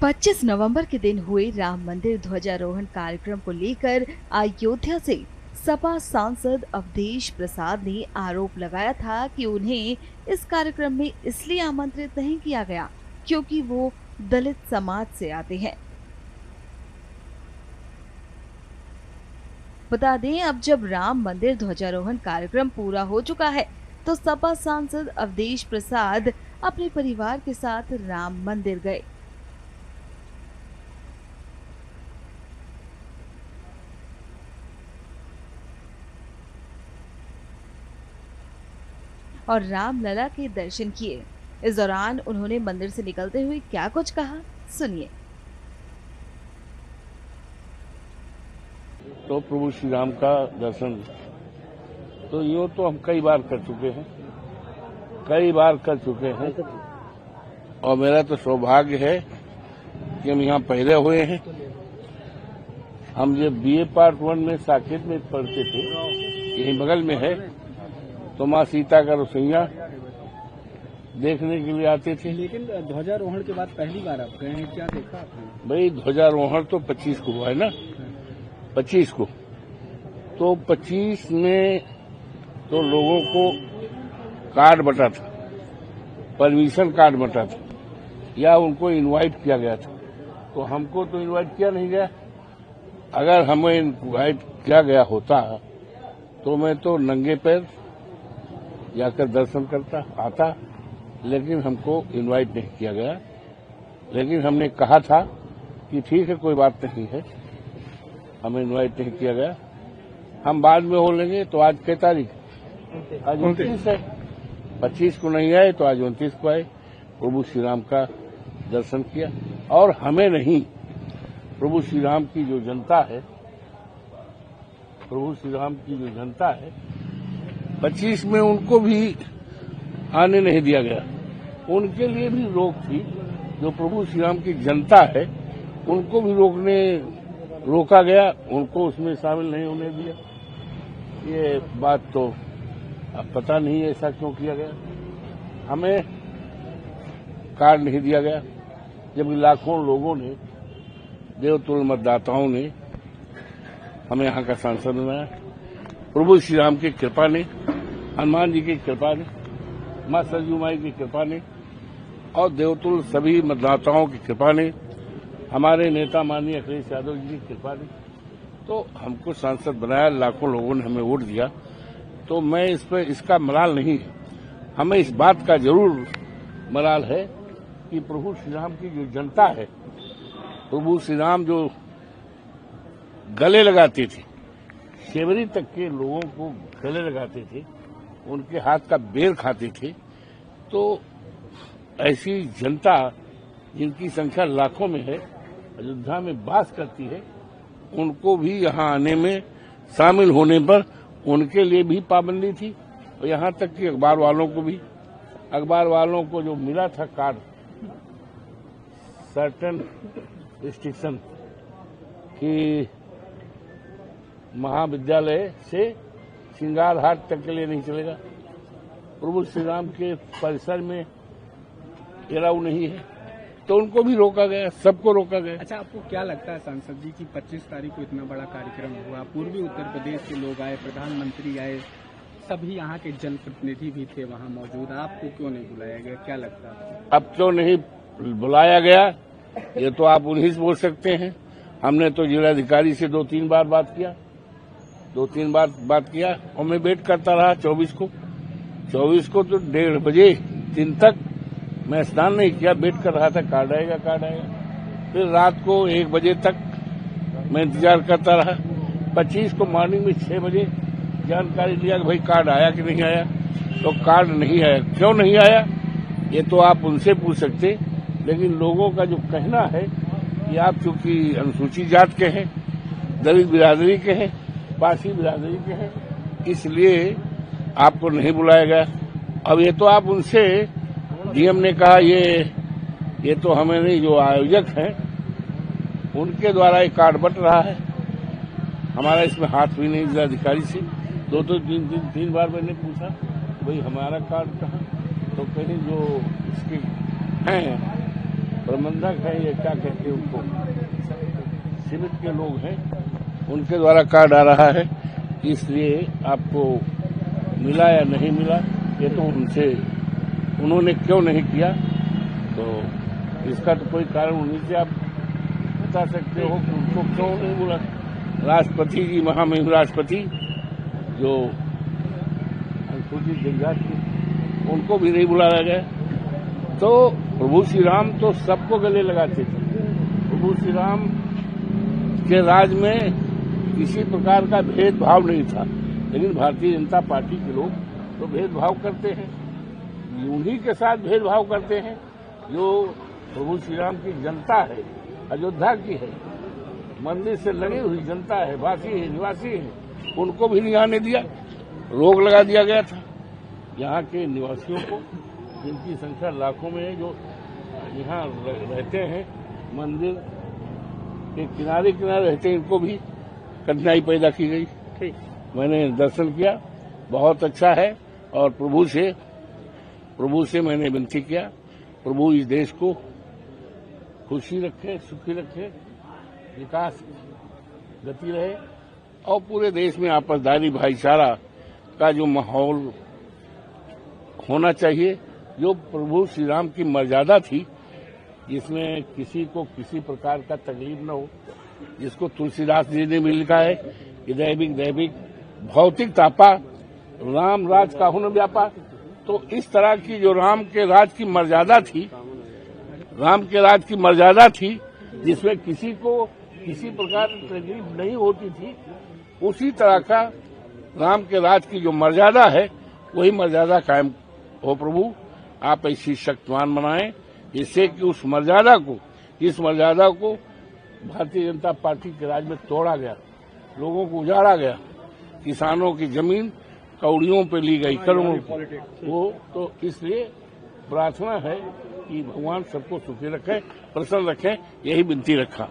25 नवंबर के दिन हुए राम मंदिर ध्वजारोहण कार्यक्रम को लेकर अयोध्या से सपा सांसद अवधेश प्रसाद ने आरोप लगाया था कि उन्हें इस कार्यक्रम में इसलिए आमंत्रित नहीं किया गया क्योंकि वो दलित समाज से आते हैं। बता दें, अब जब राम मंदिर ध्वजारोहण कार्यक्रम पूरा हो चुका है तो सपा सांसद अवधेश प्रसाद अपने परिवार के साथ राम मंदिर गए और रामलला के दर्शन किए। इस दौरान उन्होंने मंदिर से निकलते हुए क्या कुछ कहा, सुनिए। तो प्रभु श्री राम का दर्शन तो यूँ तो हम कई बार कर चुके हैं और मेरा तो सौभाग्य है कि हम यहाँ पहले हुए हैं। हम जब BA पार्ट 1 में साकेत में पढ़ते थे, यही बगल में है, तो माँ सीता का रसोईया देखने के लिए आते थे। लेकिन ध्वजारोहण के बाद पहली बार आप गए हैं, क्या देखा आपने? भाई ध्वजारोहण तो 25 को हुआ है ना, 25 को, तो 25 में तो लोगों को कार्ड बटा था, परमिशन कार्ड बटा था, या उनको इनवाइट किया गया था। तो हमको तो इनवाइट किया नहीं गया। अगर हमें इनवाइट किया गया होता तो मैं तो नंगे पैर जाकर दर्शन करता आता, लेकिन हमको इनवाइट नहीं किया गया। लेकिन हमने कहा था कि ठीक है, कोई बात नहीं है, हमें इनवाइट नहीं किया गया, हम बाद में हो लेंगे। तो आज क्या तारीख? आज 29 है। 25 को नहीं आए तो आज 29 को आए, प्रभु श्री राम का दर्शन किया। और हमें नहीं, प्रभु श्री राम की जो जनता है, 25 में उनको भी आने नहीं दिया गया। उनके लिए भी रोक थी, जो प्रभु श्री राम की जनता है उनको भी रोका गया, उनको उसमें शामिल नहीं होने दिया। ये बात तो अब पता नहीं ऐसा क्यों किया गया। हमें कार्ड नहीं दिया गया, जबकि लाखों लोगों ने, देवतुल्य मतदाताओं ने हमें यहाँ का सांसद बनाया। प्रभु श्री राम की कृपा ने, हनुमान जी की कृपा ने, माँ सरयू माई की कृपा ने और देवतुल्य सभी मतदाताओं की कृपा ने, हमारे नेता माननीय अखिलेश यादव जी की कृपा ने तो हमको सांसद बनाया। लाखों लोगों ने हमें वोट दिया। तो मैं इस पर इसका मलाल नहीं है, हमें इस बात का जरूर मलाल है कि प्रभु श्री राम की जो जनता है, प्रभु श्री राम जो गले लगाते थे, शेवरी तक के लोगों को गले लगाते थे, उनके हाथ का बेर खाते थे, तो ऐसी जनता जिनकी संख्या लाखों में है, अयोध्या में वास करती है, उनको भी यहाँ आने में, शामिल होने पर उनके लिए भी पाबंदी थी। और यहाँ तक कि अखबार वालों को जो मिला था कार्ड, सर्टेन रिस्ट्रिक्शन कि महाविद्यालय से श्रृंगार हाट तक के लिए नहीं चलेगा, प्रभु श्री राम के परिसर में एलाउ नहीं है, तो उनको भी रोका गया, सबको रोका गया। अच्छा, आपको क्या लगता है सांसद जी की 25 तारीख को इतना बड़ा कार्यक्रम हुआ, पूर्वी उत्तर प्रदेश के लोग आए, प्रधानमंत्री आए, सभी यहाँ के जनप्रतिनिधि भी थे वहाँ मौजूद, आपको क्यों नहीं बुलाया गया, क्या लगता है? अब क्यों नहीं बुलाया गया, ये तो आप उन्हीं से बोल सकते हैं। हमने तो जिलाधिकारी से 2-3 बार बात किया और मैं वेट करता रहा 24 को तो 1:30 बजे दिन तक मैं स्नान नहीं किया, वेट कर रहा था, कार्ड आएगा। फिर रात को 1 बजे तक मैं इंतजार करता रहा। 25 को मॉर्निंग में 6 बजे जानकारी लिया कि भाई कार्ड आया कि नहीं आया, तो कार्ड नहीं आया। क्यों नहीं आया ये तो आप उनसे पूछ सकते, लेकिन लोगों का जो कहना है कि आप चूंकि अनुसूचित जात के हैं, दलित बिरादरी के हैं, पारसी बिरादरी के हैं, इसलिए आपको नहीं बुलाया गया। अब ये तो आप उनसे, डीएम ने कहा ये तो हमें नहीं, जो आयोजक हैं उनके द्वारा ये कार्ड बट रहा है, हमारा इसमें हाथ भी नहीं। जिलाधिकारी से 2-3 बार मैंने पूछा, भाई हमारा कार्ड कहाँ, तो कहीं जो इसके हैं प्रबंधक है, ये क्या कहते हैं उनको, सीमित के लोग हैं, उनके द्वारा कार्ड आ रहा है, इसलिए आपको मिला या नहीं मिला ये तो उनसे, उन्होंने क्यों नहीं किया तो इसका तो कोई कारण उन्हीं से आप बता सकते हो कि उनको क्यों नहीं बोला। राष्ट्रपति जी, महामहिम राष्ट्रपति जो अनुसूचित जनजाति, उनको भी नहीं बुलाया गया। तो प्रभु श्री राम तो सबको गले लगाते थे। प्रभु श्री राम के राज में किसी प्रकार का भेदभाव नहीं था, लेकिन भारतीय जनता पार्टी के लोग तो भेदभाव करते हैं, उन्हीं के साथ भेदभाव करते हैं जो प्रभु श्री राम की जनता है, अयोध्या की है, मंदिर से लगी हुई जनता है, वासी है, निवासी है, उनको भी नहीं आने दिया। रोक लगा दिया गया था। यहाँ के निवासियों को, जिनकी संख्या लाखों में है, जो यहाँ रहते हैं, मंदिर के किनारे किनारे रहते हैं, इनको भी कठिनाई पैदा की गई। मैंने दर्शन किया, बहुत अच्छा है, और प्रभु से मैंने विनती किया, प्रभु इस देश को खुशी रखे, सुखी रखे, विकास गति रहे, और पूरे देश में आपसदारी भाईचारा का जो माहौल होना चाहिए, जो प्रभु श्री राम की मर्यादा थी, जिसमें किसी को किसी प्रकार का तकलीफ न हो, जिसको तुलसीदास जी ने भी लिखा है कि दैविक भौतिक तापा राम राज काहू न व्यापा। तो इस तरह की जो राम के राज की मर्यादा थी, जिसमें किसी को किसी प्रकार की तकलीफ नहीं होती थी, उसी तरह का राम के राज की जो मर्यादा है, वही मर्यादा कायम हो। प्रभु आप ऐसी शक्तिमान बनाएं, जिससे कि इस मर्यादा को भारतीय जनता पार्टी के राज में तोड़ा गया, लोगों को उजाड़ा गया, किसानों की जमीन कौड़ियों पे ली गई, करोड़ों वो। तो इसलिए प्रार्थना है कि भगवान सबको सुखी रखे, प्रसन्न रखें, यही विनती रखा।